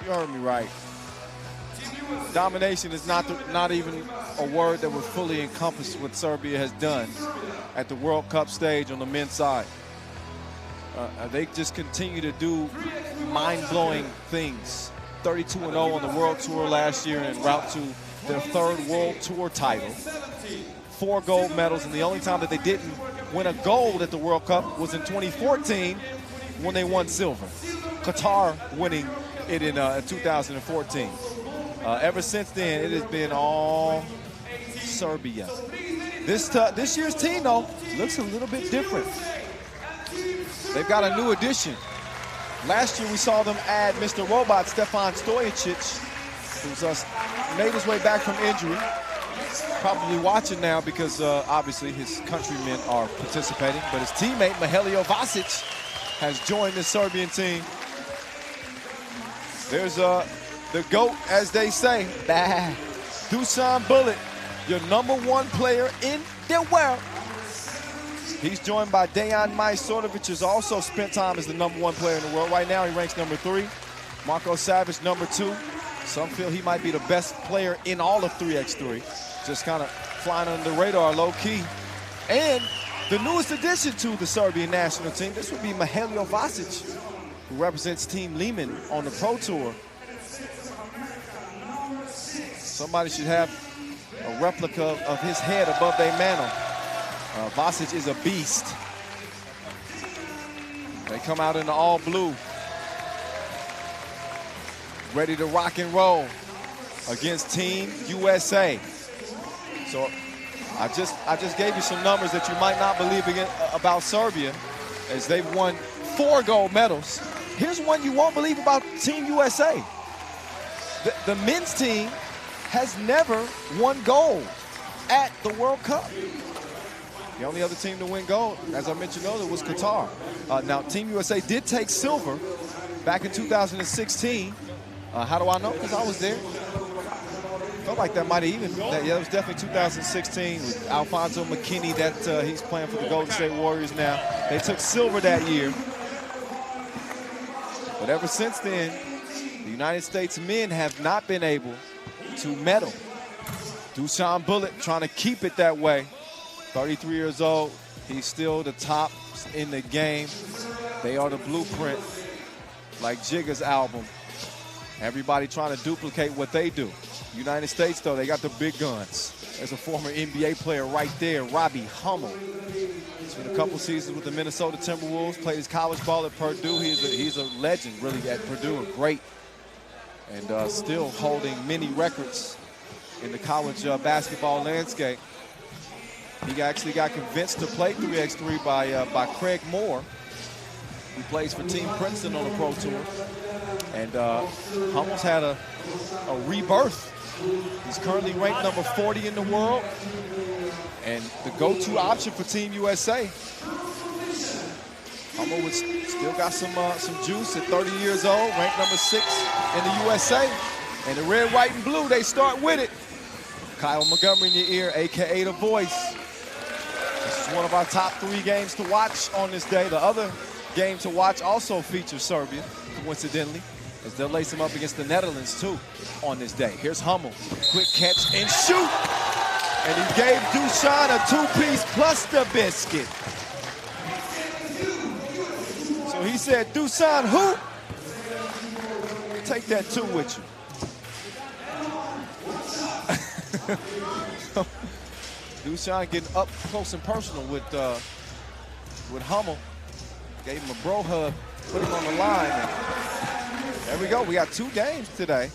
You heard me right. Domination is not even a word that would fully encompass what Serbia has done at the World Cup stage on the men's side. They just continue to do mind-blowing things. 32-0 on the World Tour last year en route to their third World Tour title. 4 gold medals, and the only time that they didn't win a gold at the World Cup was in 2014 when they won silver. Qatar winning it in 2014. Ever since then, it has been all Serbia. This year's team, though, looks a little bit different. They've got a new addition. Last year, we saw them add Mr. Robot, Stefan Stojicic, who's made his way back from injury. Probably watching now because, obviously, his countrymen are participating. But his teammate, Mihailo Vasic, has joined the Serbian team. There's the GOAT, as they say, Dusan Bulut, your #1 player in the world. He's joined by Dejan Majstorovic, who's also spent time as the #1 player in the world. Right now, he ranks #3. Marko Savic, #2. Some feel he might be the best player in all of 3x3. Just kind of flying under the radar, low-key. And the newest addition to the Serbian national team, this would be Mihailo Vasic, who represents Team Lehman on the Pro Tour. Somebody should have a replica of his head above their mantle. Vasic is a beast. They come out in the all blue, ready to rock and roll against Team USA. So I just gave you some numbers that you might not believe about Serbia, as they've won 4 gold medals. Here's one you won't believe about Team USA. The men's team has never won gold at the World Cup. The only other team to win gold, as I mentioned earlier, was Qatar. Now, Team USA did take silver back in 2016. How do I know? Because I was there. Felt like that might have even, yeah, it was definitely 2016 with Alfonso McKinney, that he's playing for the Golden State Warriors now. They took silver that year. But ever since then, the United States men have not been able to medal. Dusan Bulut trying to keep it that way. 33 years old, he's still the top in the game. They are the blueprint, like Jigga's album. Everybody trying to duplicate what they do. United States, though, they got the big guns. There's a former NBA player right there, Robbie Hummel. He's been a couple seasons with the Minnesota Timberwolves, played his college ball at Purdue. He's a legend, really, at Purdue, great. And still holding many records in the college basketball landscape. He actually got convinced to play 3x3 by Craig Moore, who plays for Team Princeton on the Pro Tour. And Hummel's had a rebirth. He's currently ranked #40 in the world, and the go-to option for Team USA. Hummel was still got some juice at 30 years old, ranked #6 in the USA. And the red, white, and blue, they start with it. Kyle Montgomery in your ear, AKA The Voice. This is one of our top 3 games to watch on this day. The other game to watch also features Serbia, coincidentally, as they'll lace them up against the Netherlands, too, on this day. Here's Hummel. Quick catch and shoot. And he gave Dusan a 2-piece plus the biscuit. So he said, Dusan, hoop. Take that 2 with you. Dusan getting up close and personal with Hummel. Gave him a bro hug, put him on the line. And there we go. We got 2 games today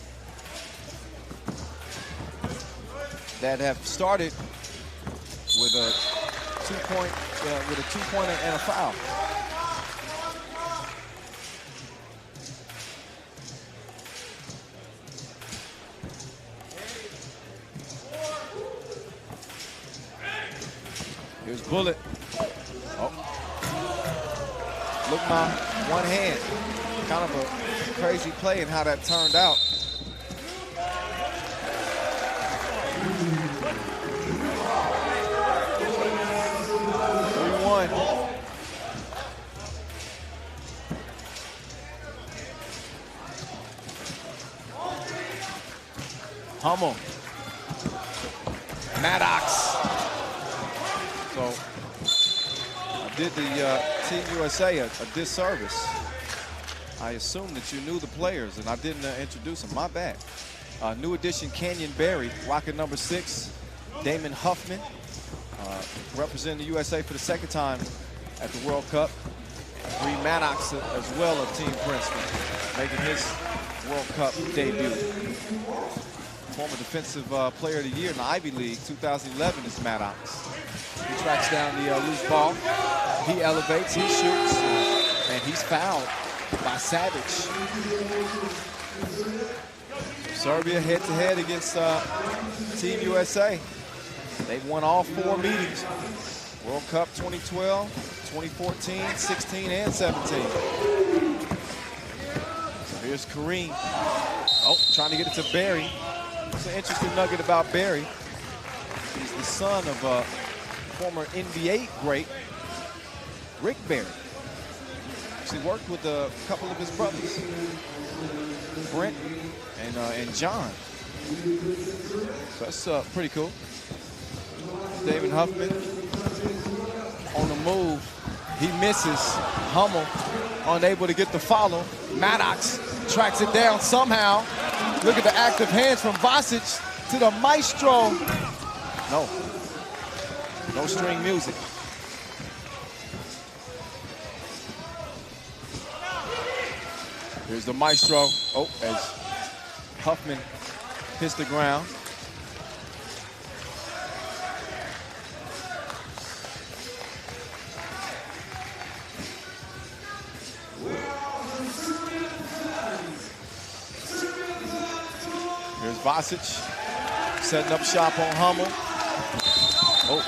that have started with a 2-pointer and a foul. Here's Bulut. Oh. Look, my one hand. Kind of a crazy play in how that turned out. Hummel. Maddox. So I did the Team USA a disservice. I assumed that you knew the players, and I didn't introduce them. My bad. New addition, Canyon Barry, rocking number 6. Damon Huffman, representing the USA for the 2nd time at the World Cup. Bree Maddox as well of Team Princeton, making his World Cup debut. Former Defensive Player of the Year in the Ivy League, 2011 is Maddox. He tracks down the loose ball. He elevates, he shoots, and he's fouled by Savage. Serbia head-to-head against Team USA. They've won all 4 meetings. World Cup 2012, 2014, 16, and 17. So here's Kareem. Oh, trying to get it to Barry. It's an interesting nugget about Barry. He's the son of a former NBA great, Rick Barry. Actually worked with a couple of his brothers, Brent and John. So that's pretty cool. David Huffman on the move. He misses. Hummel unable to get the follow. Maddox tracks it down somehow. Look at the active hands from Vasic to the maestro. No string music. Here's the maestro. Oh, as Huffman hits the ground. Here's Vasic setting up shop on Hummel. Oh,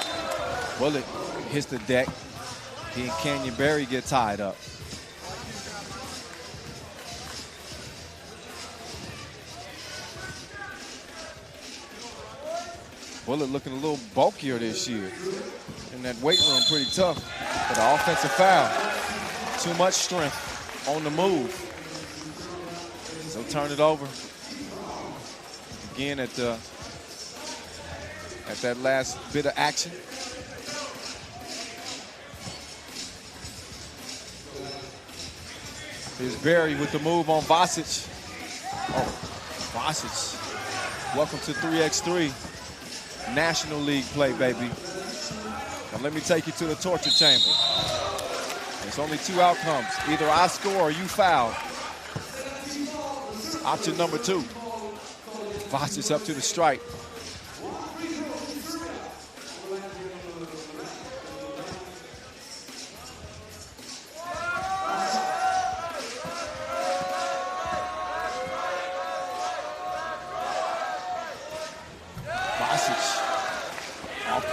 bullet hits the deck. He and Canyon Barry get tied up. Bullet looking a little bulkier this year. In that weight room, pretty tough. But an offensive foul. Too much strength on the move. So turn it over. Again at that last bit of action. Here's Barry with the move on Vasic. Oh, Vasic. Welcome to 3x3. National League play, baby. Now let me take you to the torture chamber. There's only 2 outcomes. Either I score or you foul. Option number 2. Vasic up to the stripe.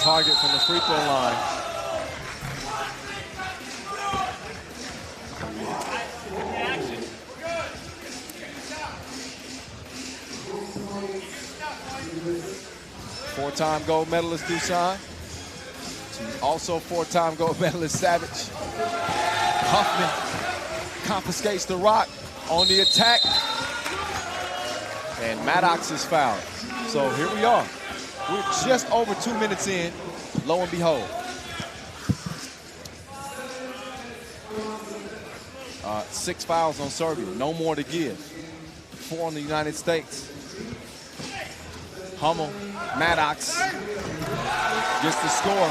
Target from the free throw line. Four-time gold medalist Dusan. Also 4-time gold medalist Savage. Huffman confiscates the rock on the attack. And Maddox is fouled. So here we are. We're just over 2 minutes in, lo and behold. 6 fouls on Serbia, no more to give. 4 on the United States. Hummel, Maddox gets the score.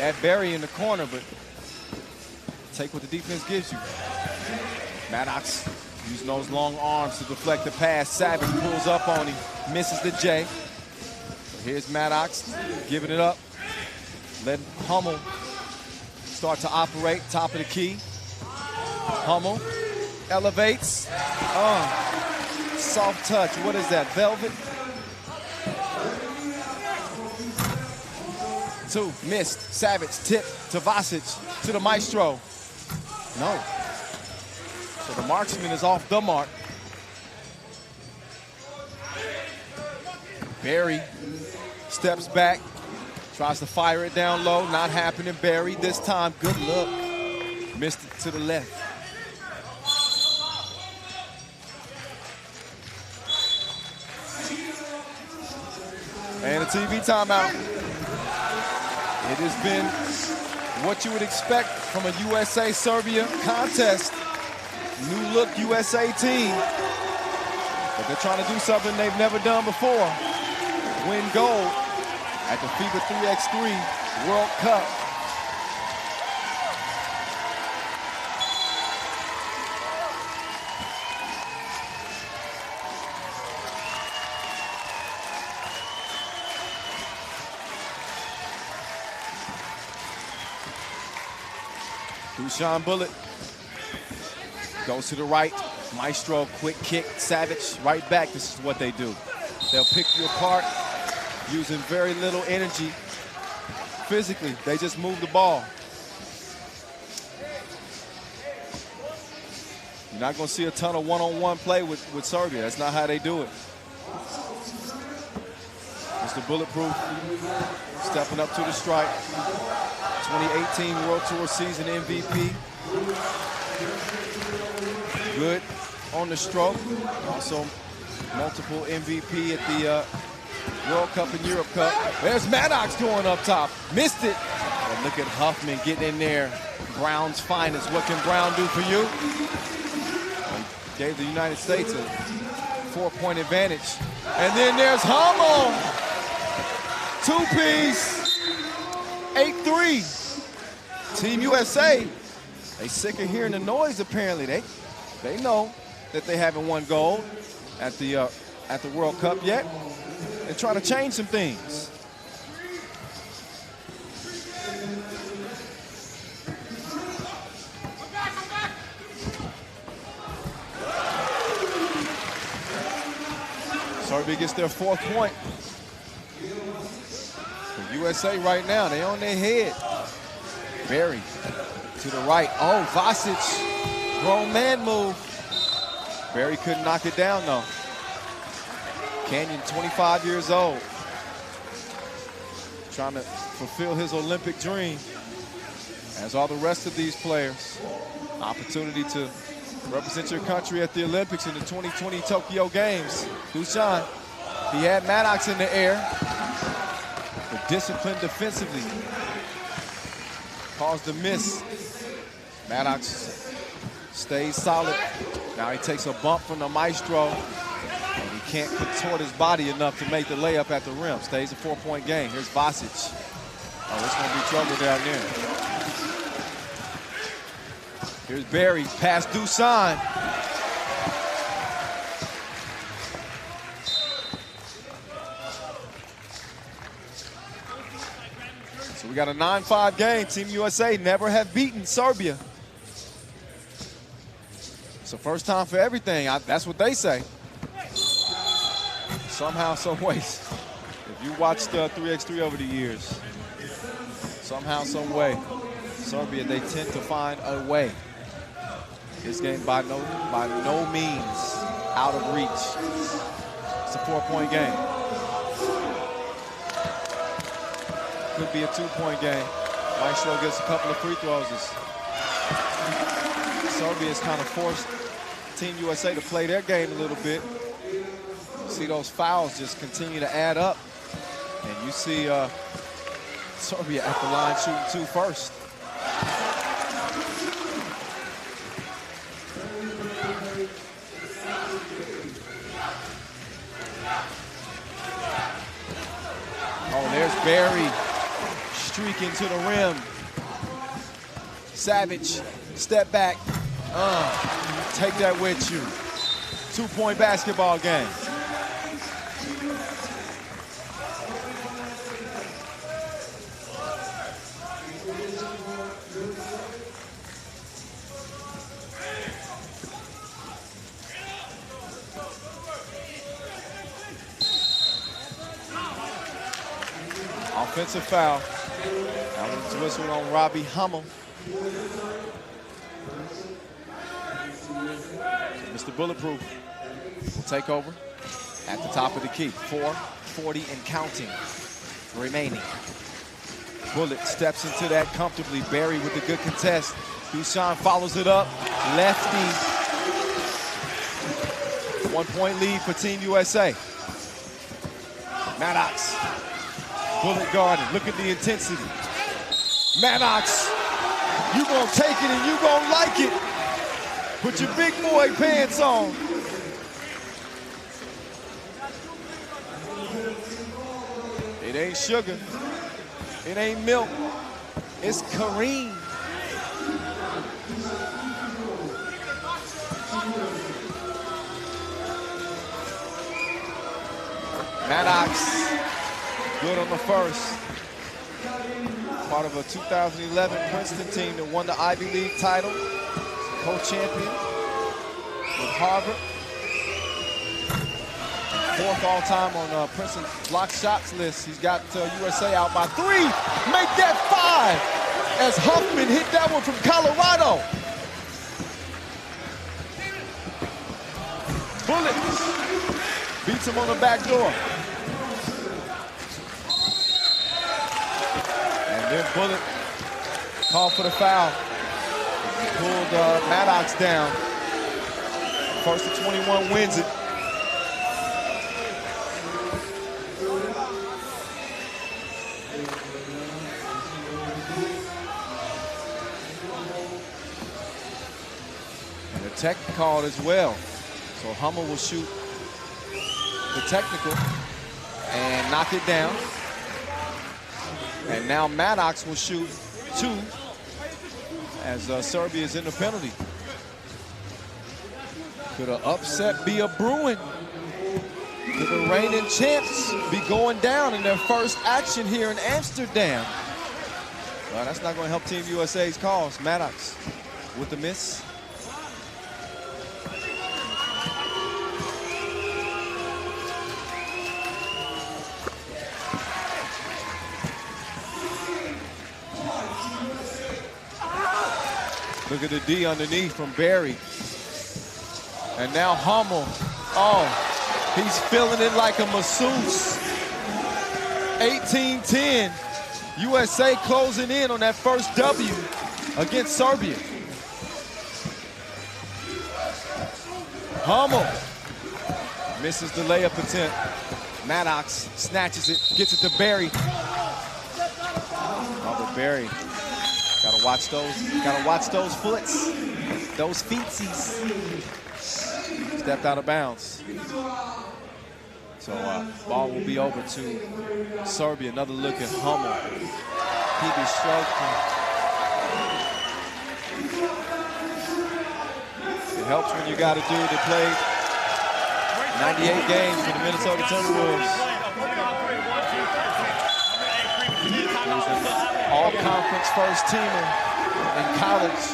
At Barry in the corner, but take what the defense gives you. Maddox using those long arms to deflect the pass. Savage pulls up on him, misses the J. Here's Maddox giving it up. Let Hummel start to operate, top of the key. Hummel elevates. Soft touch, what is that, velvet? 2, missed. Savage, tip to Vasic, to the maestro. No. So the marksman is off the mark. Barry steps back, tries to fire it down low, not happening. Barry this time, good look. Missed it to the left. TV timeout. It has been what you would expect from a USA-Serbia contest. New look USA team. But they're trying to do something they've never done before. Win gold at the FIBA 3x3 World Cup. Dusan Bullet goes to the right. Maestro, quick kick, Savage, right back. This is what they do. They'll pick you apart using very little energy. Physically, they just move the ball. You're not going to see a ton of one-on-one play with Serbia. That's not how they do it. Mr. Bulletproof stepping up to the strike. 2018 World Tour season MVP. Good on the stroke. Also multiple MVP at the World Cup and Europe Cup. There's Maddox going up top. Missed it. But look at Huffman getting in there. Brown's finest. What can Brown do for you? He gave the United States a 4-point advantage. And then there's Hummel. Two-piece. 8-3. Team USA, they sick of hearing the noise apparently. They know that they haven't won gold at the World Cup yet. They're trying to change some things. Serbia gets their 4th point. The USA right now, they on their head. Barry to the right. Oh, Vasic, grown man move. Barry couldn't knock it down though. Canyon, 25 years old. Trying to fulfill his Olympic dream. As all the rest of these players. Opportunity to represent your country at the Olympics in the 2020 Tokyo Games. Dusan, he had Maddox in the air. But disciplined defensively. Caused a miss. Maddox stays solid. Now he takes a bump from the Maestro. And he can't contort his body enough to make the layup at the rim. Stays a 4-point game. Here's Vasic. Oh, it's going to be trouble down there. Here's Barry, past Dusan. So we got a 9-5 game. Team USA never have beaten Serbia. It's the first time for everything. That's what they say. Somehow, some ways. If you watched 3x3 over the years, somehow, some way, Serbia, they tend to find a way. This game by no means out of reach. It's a 4-point game. Could be a 2-point game. Maestro gets a couple of free throws. Serbia has kind of forced Team USA to play their game a little bit. You see those fouls just continue to add up. And you see Serbia at the line shooting 2 first. Oh, there's Barry streaking to the rim. Savage, step back. Take that with you. 2-point basketball game. Offensive foul. That was whistled on Robbie Hummel. Mr. Bulletproof will take over at the top of the key. 4:40 and counting remaining. Bullet steps into that comfortably. Barry with the good contest. Dusan follows it up. Lefty. 1-point lead for Team USA. Maddox Bullet guarding. Look at the intensity. Maddox, you gonna take it and you gonna like it. Put your big boy pants on. It ain't sugar. It ain't milk. It's Kareem. Maddox, good on the first. Part of a 2011 Princeton team that won the Ivy League title. Co-champion with Harvard. Fourth all-time on Princeton's block shots list. He's got USA out by 3. Make that 5 as Huffman hit that one from Colorado. Bullet beats him on the back door. And then Bullet called for the foul. He pulled Maddox down. First to 21 wins it. And a tech called as well. So Hummel will shoot the technical and knock it down. And now Maddox will shoot 2 as Serbia is in the penalty. Could an upset be a brewing? Could the reigning champs be going down in their first action here in Amsterdam? Well, that's not going to help Team USA's cause. Maddox with the miss. Look at the D underneath from Barry. And now Hummel. Oh, he's feeling it like a masseuse. 18-10. USA closing in on that first W against Serbia. Hummel misses the layup attempt. Maddox snatches it, gets it to Barry. Oh, but Barry. Gotta watch those foots, those feetsies. Stepped out of bounds. So ball will be over to Serbia. Another look at Hummel. Keep his stroke. It helps when you got a dude that played 98 games for the Minnesota Timberwolves. All-conference first teamer in college.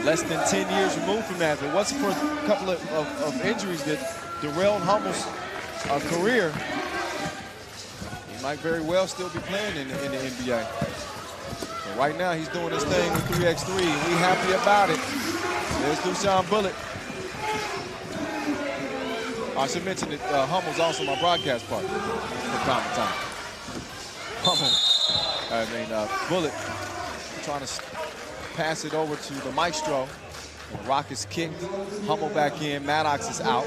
Less than 10 years removed from that. If it wasn't for a couple of injuries that derailed Hummel's career, he might very well still be playing in the NBA. But right now, he's doing his thing with 3x3, and we happy about it. There's Dushan Bullet. I should mention that Hummel's also my broadcast partner from time to time. Bullet trying to pass it over to the maestro. And Rock is kicked. Hummel back in. Maddox is out.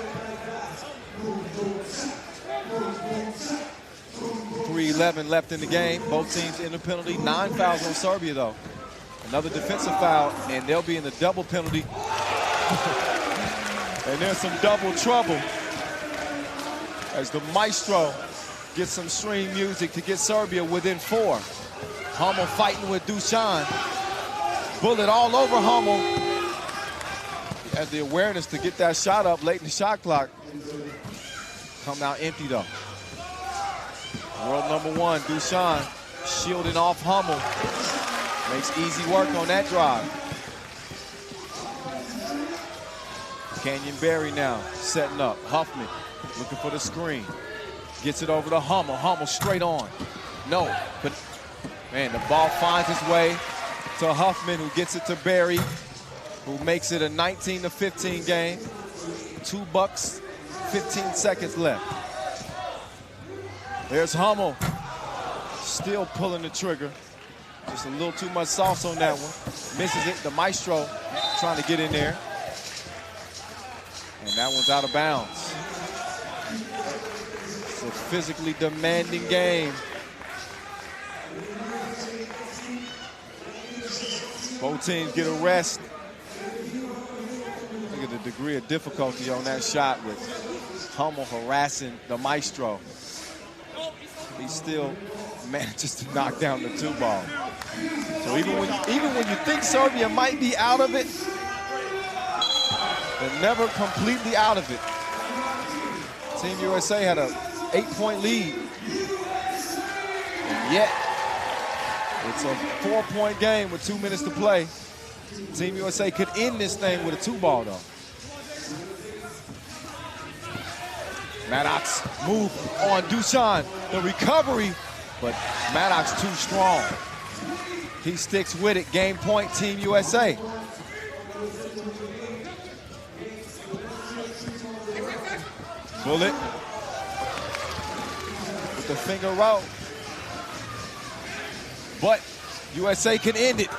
3:11 left in the game. Both teams in the penalty. 9 fouls on Serbia, though. Another defensive foul, and they'll be in the double penalty. And there's some double trouble as the maestro gets some stream music to get Serbia within 4. Hummel fighting with Dushan. Bullet all over Hummel. He had the awareness to get that shot up late in the shot clock. Come out empty, though. World #1, Dushan, shielding off Hummel. Makes easy work on that drive. Canyon Barry now setting up. Huffman looking for the screen. Gets it over to Hummel. Hummel straight on. No, but man, the ball finds its way to Huffman, who gets it to Barry, who makes it a 19-15 game. 2 bucks, 15 seconds left. There's Hummel, still pulling the trigger. Just a little too much sauce on that one. Misses it. The maestro trying to get in there. And that one's out of bounds. It's a physically demanding game. Both teams get a rest. Look at the degree of difficulty on that shot with Hummel harassing the maestro. He still manages to knock down the 2-ball. So even when you think Serbia might be out of it, they're never completely out of it. Team USA had a 8-point lead. And yet, it's a 4-point game with 2 minutes to play. Team USA could end this thing with a 2-ball though. Maddox move on Dusan. The recovery, but Maddox too strong. He sticks with it. Game point, Team USA. Bullet with the finger roll. But USA can end it.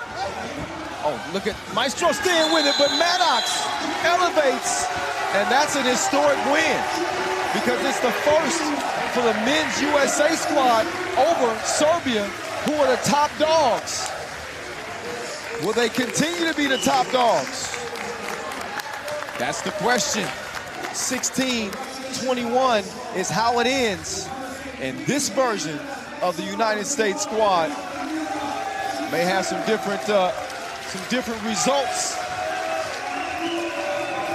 Oh, look at Maestro staying with it, but Maddox elevates, and that's an historic win because it's the first for the men's USA squad over Serbia, who are the top dogs. Will they continue to be the top dogs? That's the question. 16-21 is how it ends, and this version of the United States squad may have some different results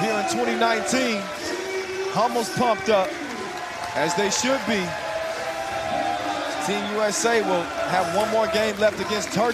here in 2019. Hummel's pumped up, as they should be. Team USA will have one more game left against Turkey.